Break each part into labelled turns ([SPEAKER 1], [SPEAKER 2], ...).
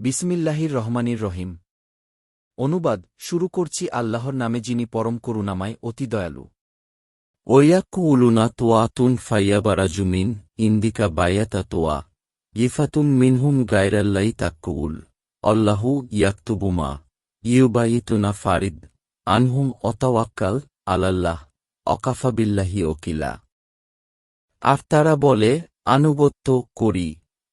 [SPEAKER 1] বিসমিল্লাহির রহমানির রহিম। অনুবাদ শুরু করছি আল্লাহর নামে, যিনি পরম করুণাময়, অতি দয়ালু।
[SPEAKER 2] ওয়ায়াকুলুনা তোয়াতুন ফাইয়াবারাজু মিন ইন্দিকা বায়াতা তোয়া গিফাতুম মিনহুম গায়রাল্লাই তাক্কুল আল্লাহু ইয়াকতুবুমা ইউবাইতুনা ফারিদ আনহুম অতাওয়াক্কাল আলাল্লাহ অকাফা বিল্লাহি ওকিলা। আর তারা বলে, আনুগত্য করি।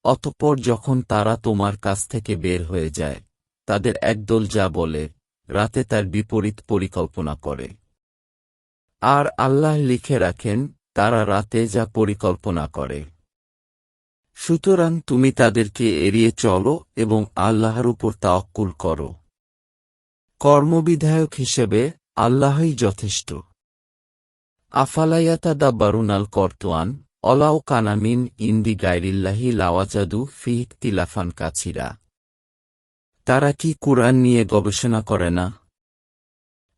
[SPEAKER 2] অতঃপর যখন তারা তোমার কাছ থেকে বের হয়ে যায়, তাদের একদল যা বলে, রাতে তার বিপরীত পরিকল্পনা করে। আর আল্লাহ লিখে রাখেন তারা রাতে যা পরিকল্পনা করে। সুতরাং তুমি তাদেরকে এড়িয়ে চলো এবং আল্লাহর উপর তাওয়াক্কুল করো। কর্মবিধায়ক হিসেবে আল্লাহই যথেষ্ট। আফালায়াতাদাব্বারুনাল করতোয়ান অলাও কানামিন ইন্দি গায়রিল্লাহি লাওয়াজাদু ফিহি ইখতিলাফান কাছিরা। তারা কি কুরআন নিয়ে গবেষণা করে না?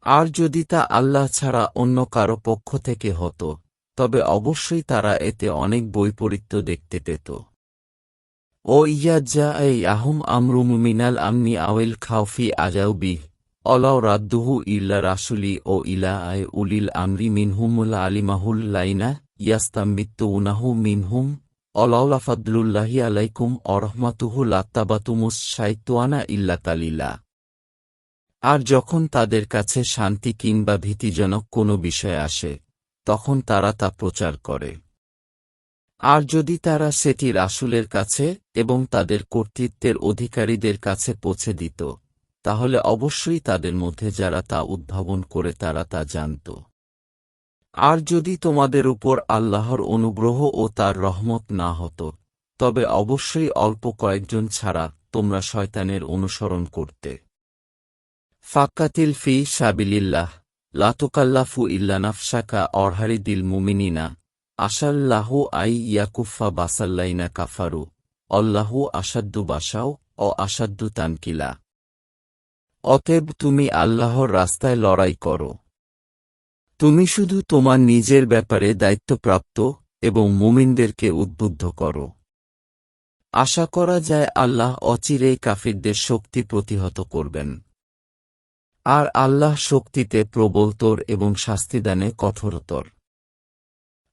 [SPEAKER 2] আর যদি তা আল্লাহ ছাড়া অন্য কারো পক্ষ থেকে হতো, তবে অবশ্যই তারা এতে অনেক বৈপরীত্য দেখতে পেত। ও ইয়াজ্জা এই আহুম আমরুম মিনাল আমনি আওয়েল খাওফি আজাউ বিহ অলাও রাদ্দুহু ইল্লা রাসুলি ও ইলা আয় উলিল আমরি মিনহুমুল আলিমাহুল লাইনা ইয়াস্তাম্বিত্তুনাহু মিনহুম অলাউলা ফাদলুল্লাহি আলাইকুম অরহমাতুহু লাত্তাবাতুমুস শাইতুয়ানা ইল্লা কালিলা। আর যখন তাদের কাছে শান্তি কিংবা ভীতিজনক কোনো বিষয় আসে, তখন তারা তা প্রচার করে। আর যদি তারা সেটি রাসূলের কাছে এবং তাদের কর্তৃত্বের অধিকারীদের কাছে পৌঁছে দিত, তাহলে অবশ্যই তাদের মধ্যে যারা তা উদ্ভাবন করে তারা তা জানত। আর যদি তোমাদের উপর আল্লাহর অনুগ্রহ ও তার রহমত না হতো, তবে অবশ্যই অল্প কয়েকজন ছাড়া তোমরা শয়তানের অনুসরণ করতে। ফাক্কাতিল ফি সাবিলিল্লাহ লা তুকাল্লাফু ইল্লা নাফসাকা অরহারিদিল মুমিনিনা আশাল্লাহু আই ইয়াকুফা বাসাল্লাইনা কাফারু অল্লাহু আসাদ্দু বাসাও ও আসাদ্দু তানকিলা। অতএব তুমি আল্লাহর রাস্তায় লড়াই করো। তুমি শুধু তোমার নিজের ব্যাপারে দায়িত্বপ্রাপ্ত এবং মুমিনদেরকে উদ্বুদ্ধ করো। আশা করা যায় আল্লাহ অচিরেই কাফিরদের শক্তি প্রতিহত করবেন। আর আল্লাহ শক্তিতে প্রবলতর এবং শাস্তিদানে কঠোরতর।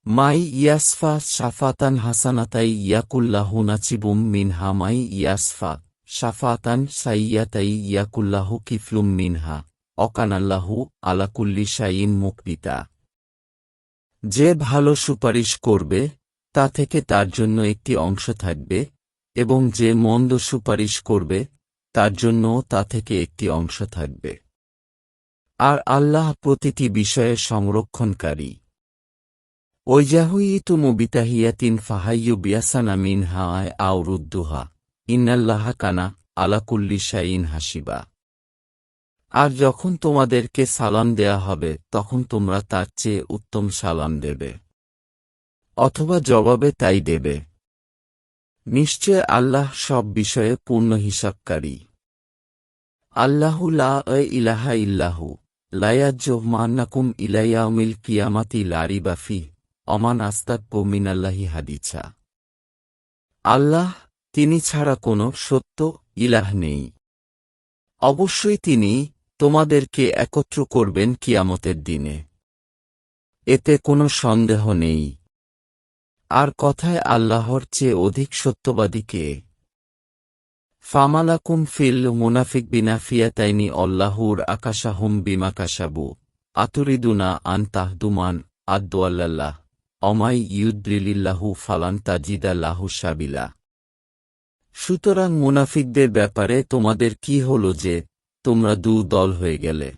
[SPEAKER 2] মাই ইয়াসফা শাফাতান হাসানাতাই ইয়াকুল্লাহু নাচিবুম মিনহা মাই ইয়াসফা শাফাতান সাইয়াতাই ইয়াকুল্লাহু কিফলুম মিনহা অকানাল্লাহু আলাকুল্লি শাইইন মুকবিতা। যে ভালো সুপারিশ করবে তা থেকে তার জন্য একটি অংশ থাকবে, এবং যে মন্দ সুপারিশ করবে তার জন্যও তা থেকে একটি অংশ থাকবে। আর আল্লাহ প্রতিটি বিষয়ে সংরক্ষণকারী। ওয়াইজাহুইতুমু বিতাহিয়াতিন ফাহাইয়ু বিয়াসানা মিনহা আও রুদ্দুহা ইন্নাল্লাহা কানা আলা কুল্লি শাইইন হাসিবা। আর যখন তোমাদেরকে সালাম দেয়া হবে তখন তোমরা তার চেয়ে উত্তম সালাম দেবে, অথবা জবাবে তাই দেবে। নিশ্চয় আল্লাহ সব বিষয়ে পূর্ণ হিসাবকারী। আল্লাহু লা ইলাহা ইল্লাহু লা ইয়াজমান্নাকুম ইলা ইয়াউমিল কিয়ামাতি লা রিবা ফিহি অমান আস্তাগফু মিনাল্লাহি হাদিসা। আল্লাহ, তিনি ছাড়া কোনো সত্য ইলাহ নেই। অবশ্যই তিনি তোমাদেরকে একত্র করবেন কিয়ামতের দিনে, এতে কোনো সন্দেহ নেই। আর কথায় আল্লাহর চেয়ে অধিক সত্যবাদী কে? ফামালাকুম ফিল মুনাফিক বিনাফিয়াতাইনি অল্লাহুর আকাশাহুম বিমাকাশাবু আতুরিদুনা আন তাহদুমান আদওয়াল্লাহ অমাই ইউদ্রিলিল্লাহু ফালান তাজিদা লাহু সাবিলা। সুতরাং মুনাফিকদের ব্যাপারে তোমাদের কি হল যে তোমরা দু দল হয়ে গেলে?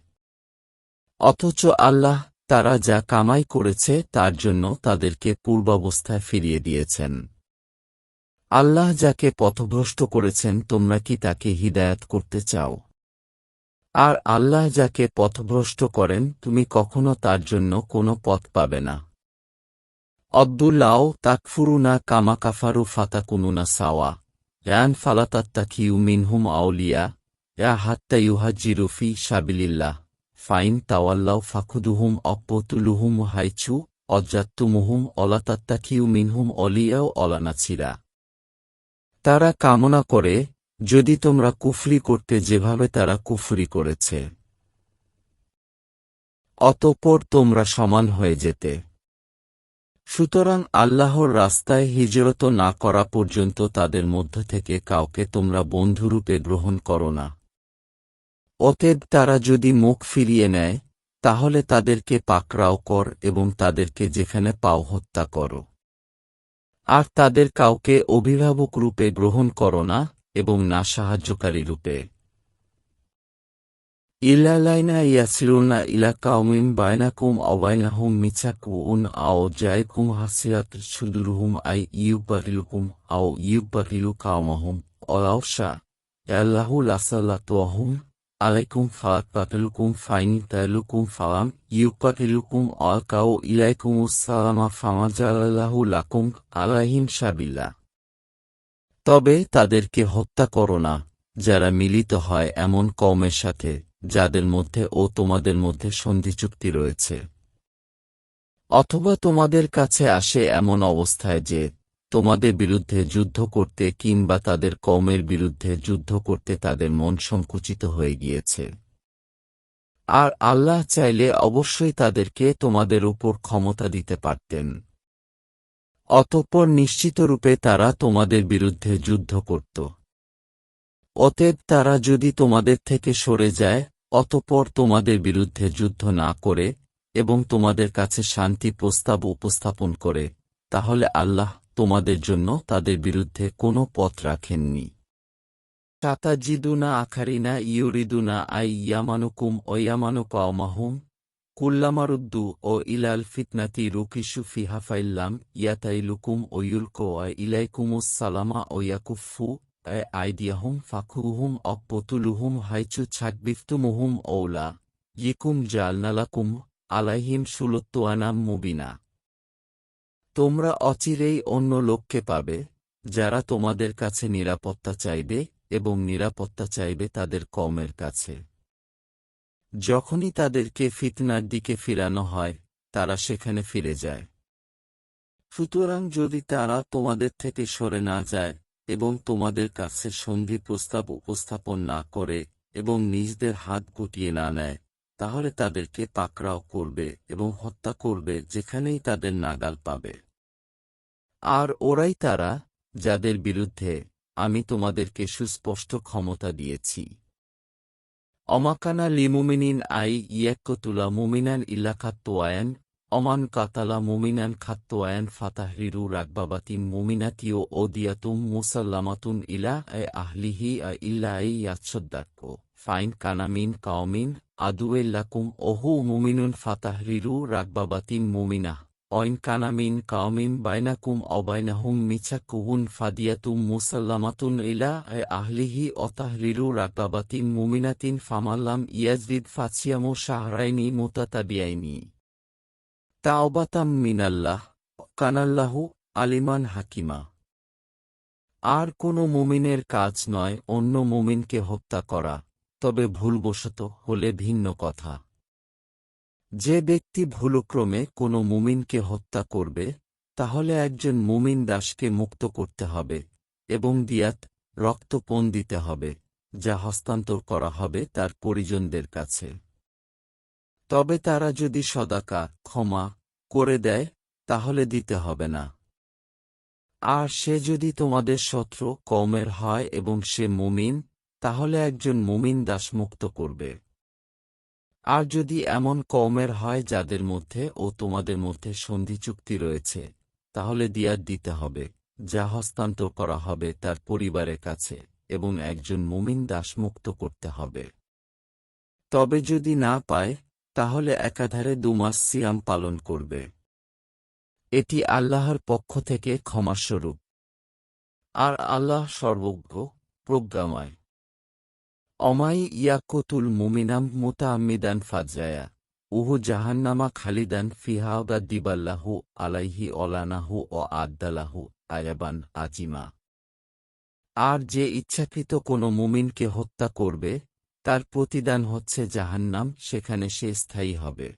[SPEAKER 2] অথচ আল্লাহ তারা যা কামাই করেছে তার জন্য তাদেরকে পূর্বাবস্থায় ফিরিয়ে দিয়েছেন। আল্লাহ যাকে পথভ্রষ্ট করেছেন তোমরা কি তাকে হিদায়াত করতে চাও? আর আল্লাহ যাকে পথভ্রষ্ট করেন তুমি কখনো তার জন্য কোনো পথ পাবে না। অদ্দুল্লাও তাকফুরুনা কামা কাফারু ফাতাকুনুনা সাওয়া ইয়ান ফালাতাত্তাকিউ মিনহুম আউলিয়া ইয়া হাত্তা ইউহাজ্জিরু ফি সাবিলিল্লাহ ফাইন তাওয়াল্লাও ফাখুদুহুম অকতুলুহুম হাইচু অজ্জাত্তুমুহুম অলাতাত্তাকিউ মিনহুম অলিয়াও অলানাছিরা। তারা কামনা করে যদি তোমরা কুফরি করতে যেভাবে তারা কুফরি করেছে, অতঃপর তোমরা সমান হয়ে যেতে। সুতরাং আল্লাহর রাস্তায় হিজরত না করা পর্যন্ত তাদের মধ্য থেকে কাউকে তোমরা বন্ধুরূপে গ্রহণ করো না। অতএব তারা যদি মুখ ফিরিয়ে নেয়, তাহলে তাদেরকে পাকড়াও কর এবং তাদেরকে যেখানে পাও হত্যা করো। আর তাদের কাউকে অভিভাবক রূপে গ্রহণ করো না এবং না সাহায্যকারী রূপে। ইল্লাল্লাযীনা ইয়াসিলুনা ইলা কাওমিন বাইনাকুম ওয়া বাইনাহুম মিসাকুন আও জায়কুম হাসিরাত সুদুরুহুম আই ইউবারিলুকুম আও ইউবারিলু কাওমাহুম ওয়ালাউ শাআল্লাহু লাসাল্লাতুহুম আলাইকুম ফাকাতুলুকুম ফাইন তালুকুম ফালাম ইউকাতিলুকুম আলকাউ ইলাইকুমুস সালামা ফামা জালাল্লাহু লাকুম আলাইহিম সাবিলা। তবে তাদেরকে হত্যা করো না যারা মিলিত হয় এমন কওমের সাথে যাদের মধ্যে ও তোমাদের মধ্যে সন্ধিচুক্তি রয়েছে, অথবা তোমাদের কাছে আসে এমন অবস্থায় যে তোমাদের বিরুদ্ধে যুদ্ধ করতে কিংবা তাদের কওমের বিরুদ্ধে যুদ্ধ করতে তাদের মন সংকুচিত হয়ে গিয়েছে। আর আল্লাহ চাইলে অবশ্যই তাদেরকে তোমাদের উপর ক্ষমতা দিতে পারতেন। অতঃপর নিশ্চিতরূপে তারা তোমাদের বিরুদ্ধে যুদ্ধ করত। অতএব তারা যদি তোমাদের থেকে সরে যায়, অতঃপর তোমাদের বিরুদ্ধে যুদ্ধ না করে এবং তোমাদের কাছে শান্তি প্রস্তাব উপস্থাপন করে, তাহলে আল্লাহ তোমাদের জন্য তাদের বিরুদ্ধে কোনো পথ রাখেননি। সাতাজিদুনা আখারিনা ইউরিদুনা আই ইয়ামানুকুম ও ইয়ামানু কওমাহুম কুল্লামারুদ্দু ও ইলাল ফিতনাতি রুকিসু ফিহা ফাইল্লাম ইয়াতাইলুকুম ও ইউলকো ইলাইকুমুস সালামা ও ইয়াকুফু আইদিয়াহুম ফাখুহুম অকপতুলুহুম হাইচু ছাকবিফতুমুহুম ওলা ইকুম জালনালাকুম আলাইহিম সুলত্তুয়ানাম মুবিনা। তোমরা অচিরেই অন্য লোককে পাবে যারা তোমাদের কাছে নিরাপত্তা চাইবে এবং নিরাপত্তা চাইবে তাদের কওমের কাছে। যখনই তাদেরকে ফিতনার দিকে ফিরানো হয়, তারা সেখানে ফিরে যায়। সুতরাং যদি তারা তোমাদের থেকে সরে না যায় এবং তোমাদের কাছে সন্ধি প্রস্তাব উপস্থাপন না করে এবং নিজদের হাত গুটিয়ে না নেয়, তাহলে তাদেরকে পাকড়াও করবে এবং হত্যা করবে যেখানেই তাদের নাগাল পাবে। আর ওরাই তারা যাদের বিরুদ্ধে আমি তোমাদেরকে সুস্পষ্ট ক্ষমতা দিয়েছি। অমাকানা লিমুমিনিন আই ইয়াক্কতুলা মুমিনান ইল্লা খাত্তুয়ায়ান অমান কাতালা মুমিনান খাত্তুয়ায়ান ফাতাহরিরু রাকবাবাতিন মুমিনাতিও ওদিয়াতুম মুসাল্লামাতুন ইলা আহলিহি ইল্লা ইয়াসসাদ্দাকু ফাইন কানামিন কাওমিন আদুয়েল্লাকুম ওহু মুমিনুন ফাতাহরিরু রাকবাবাতিন মুমিনাহ অইন কানামিন কাওমিন বাইনাকুম অবাইনাহুম মিছাকুহুন ফাদিয়াতুম মুসাল্লামাতুন ইলা আহলিহি অতাহরিরু রাকাবাতিন মুমিনাতিন ফামাল্লাম ইয়াজরিদ ফাছিয়ামু শাহরাইনি মুতাতাবিয়াইনি তাওবাতাম মিনাল্লাহ কানাল্লাহু আলিমান হাকিমা। আর কোনো মুমিনের কাজ নয় অন্য মুমিনকে হত্যা করা, তবে ভুলবশত হলে ভিন্ন কথা। যে ব্যক্তি ভুলক্রমে কোনো মুমিনকে হত্যা করবে, তাহলে একজন মুমিন দাসকে মুক্ত করতে হবে এবং দিয়াত রক্তপণ দিতে হবে, যা হস্তান্তর করা হবে তার পরিজনদের কাছে। তবে তারা যদি সদাকা ক্ষমা করে দেয়, তাহলে দিতে হবে না। আর সে যদি তোমাদের শত্রু কওমের হয় এবং সে মুমিন, তাহলে একজন মুমিন দাস মুক্ত করবে। আর যদি এমন কওমের হয় যাদের মধ্যে ও তোমাদের মধ্যে সন্ধি চুক্তি রয়েছে, তাহলে দিয়াত দিতে হবে, যা হস্তান্তর করা হবে তার পরিবারের কাছে, এবং একজন মুমিন দাস মুক্ত করতে হবে। তবে যদি না পায়, তাহলে একাধারে 2 মাস সিয়াম পালন করবে। এটি আল্লাহর পক্ষ থেকে ক্ষমাস্বরূপ। আর আল্লাহ সর্বজ্ঞ, প্রজ্ঞাময়। অমাই ইয়াকুতুল মুমিনাম মুতাআম্মিদান ফাজায়া উহু জাহান্নামা খালিদান ফিহা বা দিবাল্লাহু আলাইহি অলানাহু ও আদ্দালাহু আয়াবান আজিমা। আর যে ইচ্ছাকৃত কোনো মুমিনকে হত্যা করবে, তার প্রতিদান হচ্ছে জাহান্নাম, সেখানে সে স্থায়ী হবে।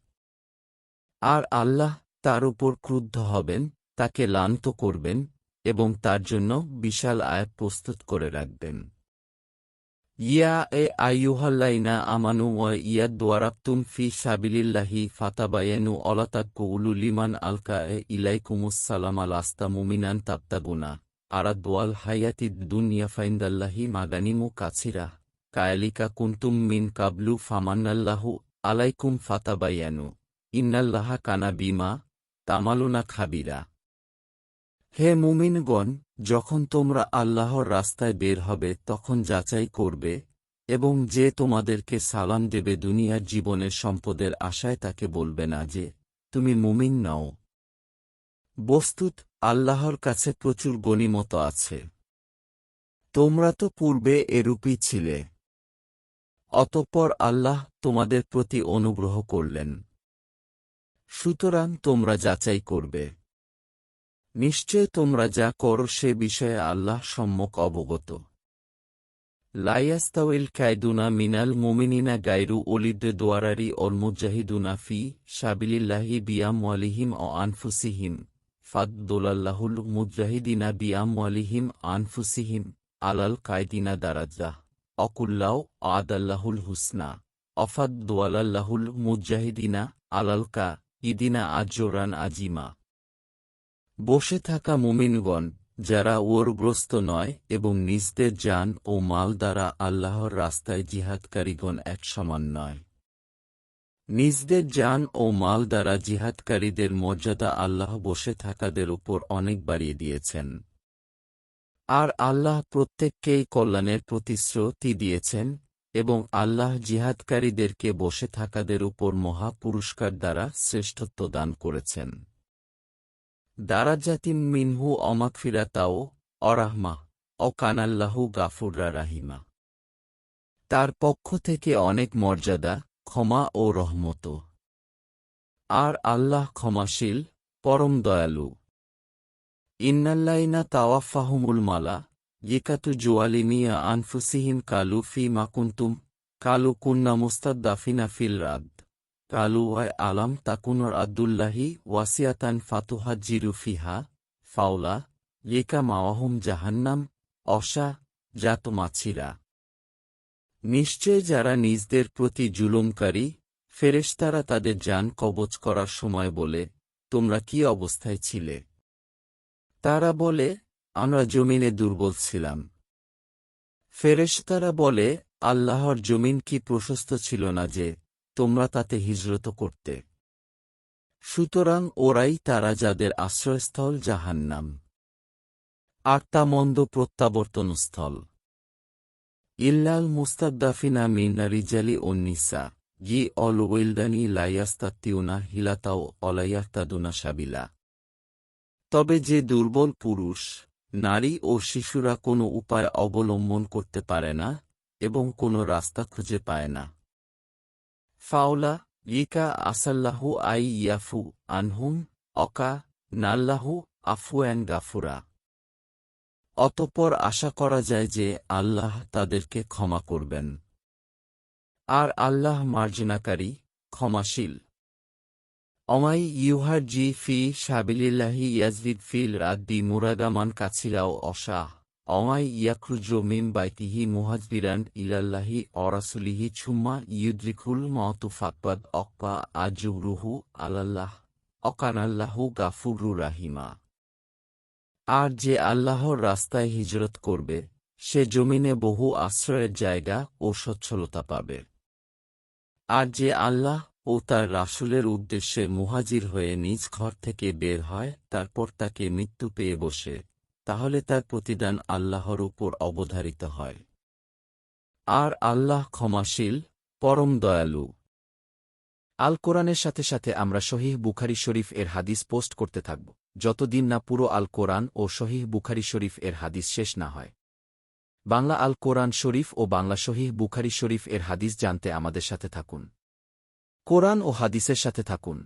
[SPEAKER 2] আর আল্লাহ তার উপর ক্রুদ্ধ হবেন, তাকে লানত করবেন এবং তার জন্য বিশাল আয়াত প্রস্তুত করে রাখবেন। ইয়া এ আইয়ুহাল্লাযীনা আমানু দারাবতুম ফি সাবিলিল্লাহি ফাতাবায়ানু ওয়ালা তাকুলু লিমান আলকা ইলাইকুমুস সালামা লাস্তা মুমিনান তাবতাগুনা আরাদওয়াল হায়াতিদ দুনিয়া ফাইন্দাল্লাহি মাগানিমু কাছিরা কায়ালিকা কুনতুম মিন কাবলু ফামান্নাল্লাহু আলাইকুম ফাতাবায়ানু ইন্নাল্লাহা কানা বিমা তামালুনা খাবিরা। হে মুমিনগণ, যখন তোমরা আল্লাহর রাস্তায় বের হবে তখন যাচাই করবে, এবং যে তোমাদেরকে সালাম দেবে দুনিয়ার জীবনের সম্পদের আশায় তাকে বলবে না যে তুমি মুমিন নও। বস্তুত আল্লাহর কাছে প্রচুর গনিমত আছে। তোমরা তো পূর্বে এরূপই ছিলে। অতঃপর আল্লাহ তোমাদের প্রতি অনুগ্রহ করলেন। সুতরাং তোমরা যাচাই করবে। নিশ্চয় তোমরা যা করো সে বিষয়ে আল্লাহ সম্যক অবগত। লা ইয়াস্তাউল কায়দুনা মিনাল মুমিনিনা গায়রু উলিদ দুরারি ওয়াল মুজাহিদুনা ফি সাবিলিল্লাহি বিআমওয়ালিহিম ওয়া আনফুসিহিম ফাদ্দালাল্লাহুল মুজাহিদিনা বিআমওয়ালিহিম আনফুসিহিম আলাল কায়দিনা দারাজাহ অকুল্লাউ আদাল্লাহুল হুসনা অফাদ্দালাল্লাহুল মুজাহিদিনা আলাল কায়দিনা আজরান আজিমা। বসে থাকা মুমিনগণ যারা ওরগ্রস্ত নয় এবং নিজদের জান ও মাল দ্বারা আল্লাহর রাস্তায় জিহাদকারীগণ এক সমান নয়। নিজদের জান ও মাল দ্বারা জিহাদকারীদের মর্যাদা আল্লাহ বসে থাকাদের উপর অনেক বাড়িয়ে দিয়েছেন। আর আল্লাহ প্রত্যেককেই কল্যাণের প্রতিশ্রুতি দিয়েছেন, এবং আল্লাহ জিহাদকারীদেরকে বসে থাকাদের উপর মহা পুরস্কার দ্বারা শ্রেষ্ঠত্ব দান করেছেন। দারাজাতিম মিনহু অমাগফিরাতাও অরাহমা অকানাল্লাহু গাফুররা রাহিমা। তার পক্ষ থেকে অনেক মর্যাদা, ক্ষমা ও রহমত। আর আল্লাহ ক্ষমাশীল, পরম দয়ালু। ইন্নাল্লাযীনা তাওয়াফাহুমুল মালায়েকাতু যুয়ালিমিয়া আনফুসিহিম কালু ফীমা কুনতুম কালু কুন্না মুস্তাদআফিনা ফিল আরদ কালু আলাম তাকুনুর আদুল্লাহি ওয়াসিয়াতান ফাতুহাজ্জিরু ফিহা ফাওলা ইয়েকা মাওয়াহুম জাহান্নাম অসা জাত মাছিরা। নিশ্চয় যারা নিজদের প্রতি জুলুমকারী, ফেরেশতারা তাদের জান কবজ করার সময় বলে, তোমরা কি অবস্থায় ছিলে? তারা বলে, আমরা জমিনে দুর্বল ছিলাম। ফেরেশতারা বলে, আল্লাহর জমিন কি প্রশস্ত ছিল না যে তোমরা তাতে হিজরত করতে? সুতরাং ওরাই তারা যাদের আশ্রয়স্থল জাহান্নাম, আর তা মন্দ প্রত্যাবর্তনস্থল। ইল্লাল মুস্তাদআফিনা মিন রিজালি ওন নিসা অল ওয়ালদানি লা ইয়াস্তাতিউনা হিলাতাও ওয়ালা ইয়াহতাদুনা সাবিলা। তবে যে দুর্বল পুরুষ, নারী ও শিশুরা কোনো উপায় অবলম্বন করতে পারে না এবং কোনো রাস্তা খুঁজে পায় না। ফাওলা ইকা আসাল্লাহু আই ইয়াফু আনহুম অকা নাল্লাহু আফওয়ান গাফুরা। অতঃপর আশা করা যায় যে আল্লাহ তাদেরকে ক্ষমা করবেন। আর আল্লাহ মার্জনাকারী, ক্ষমাশীল। অমাই ইউহারজি ফি সাবিলিল্লাহি ইয়াজরিদ ফিল রাদ্দি মুরাগামান কাছিরাও অসা অমাই ইয়াখরুজু মিন বাইতিহি মুহাজবিরান ইলাল্লাহি অরাসুলিহি ছুম্মা ইউদ্রিকুল মাউতু ফাকবাদ অকবা আজরুহু আলাল্লাহ অকানাল্লাহু গাফুরুর রাহিমা। আর যে আল্লাহর রাস্তায় হিজরত করবে, সে জমিনে বহু আশ্রয়ের জায়গা ও সচ্ছলতা পাবে। আর যে আল্লাহ ও তার রাসূলের উদ্দেশ্যে মুহাজির হয়ে নিজ ঘর থেকে বের হয়, তারপর তাকে মৃত্যু পেয়ে বসে, তাহলে তার প্রতিদান আল্লাহর উপর অবধারিত হয়। আর আল্লাহ ক্ষমাশীল, পরম দয়ালু।
[SPEAKER 1] আল কোরআনের সাথে সাথে আমরা সহিহ বুখারী শরীফ এর হাদিস পোস্ট করতে থাকব, যতদিন না পুরো আল কোরআন ও সহিহ বুখারী শরীফ এর হাদিস শেষ না হয়। বাংলা আল কোরআন শরীফ ও বাংলা সহিহ বুখারী শরীফ এর হাদিস জানতে আমাদের সাথে থাকুন। কোরআন ও হাদিসের সাথে থাকুন।